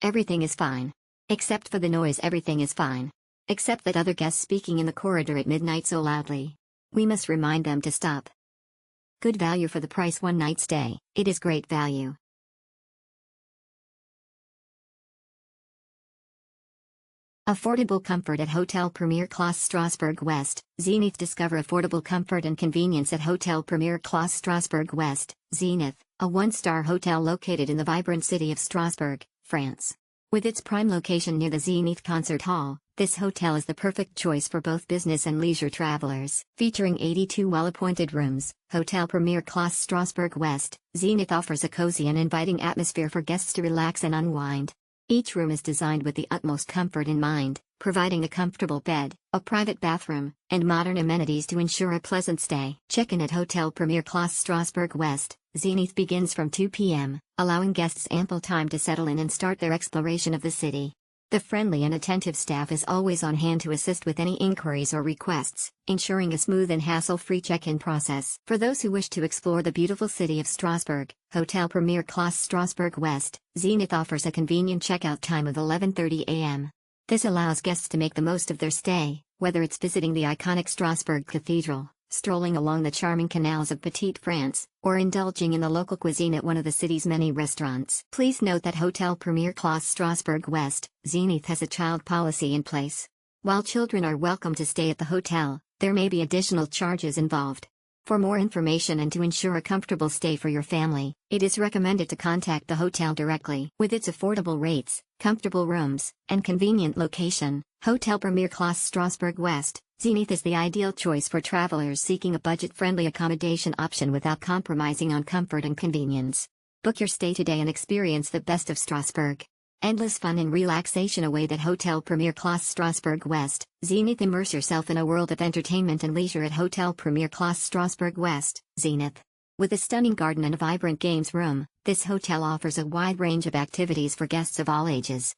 Everything is fine. Except for the noise, everything is fine. Except that other guests speaking in the corridor at midnight so loudly. We must remind them to stop. Good value for the price. One night stay. It is great value. Affordable comfort at Hotel Premiere Classe Strasbourg Ouest, Zenith. Discover affordable comfort and convenience at Hotel Premiere Classe Strasbourg Ouest, Zenith, a one-star hotel located in the vibrant city of Strasbourg, France. With its prime location near the Zenith Concert Hall, this hotel is the perfect choice for both business and leisure travelers. Featuring 82 well-appointed rooms, Hotel Premiere Classe Strasbourg Ouest, Zenith offers a cozy and inviting atmosphere for guests to relax and unwind. Each room is designed with the utmost comfort in mind, providing a comfortable bed, a private bathroom, and modern amenities to ensure a pleasant stay. Check-in at Hotel Premiere Classe Strasbourg Ouest, Zenith begins from 2 p.m., allowing guests ample time to settle in and start their exploration of the city. The friendly and attentive staff is always on hand to assist with any inquiries or requests, ensuring a smooth and hassle-free check-in process. For those who wish to explore the beautiful city of Strasbourg, Hotel Premiere Classe Strasbourg Ouest, Zenith offers a convenient checkout time of 11:30 a.m. This allows guests to make the most of their stay, whether it's visiting the iconic Strasbourg Cathedral, strolling along the charming canals of Petite France, or indulging in the local cuisine at one of the city's many restaurants. Please note that Hotel Premiere Classe Strasbourg Ouest, Zenith has a child policy in place. While children are welcome to stay at the hotel, there may be additional charges involved. For more information and to ensure a comfortable stay for your family, it is recommended to contact the hotel directly. With its affordable rates, comfortable rooms, and convenient location, Hotel Premiere Classe Strasbourg Ouest, Zenith is the ideal choice for travelers seeking a budget-friendly accommodation option without compromising on comfort and convenience. Book your stay today and experience the best of Strasbourg. Endless fun and relaxation await at Hotel Premiere Classe Strasbourg Ouest, Zenith. Immerse yourself in a world of entertainment and leisure at Hotel Premiere Classe Strasbourg Ouest, Zenith. With a stunning garden and a vibrant games room, this hotel offers a wide range of activities for guests of all ages.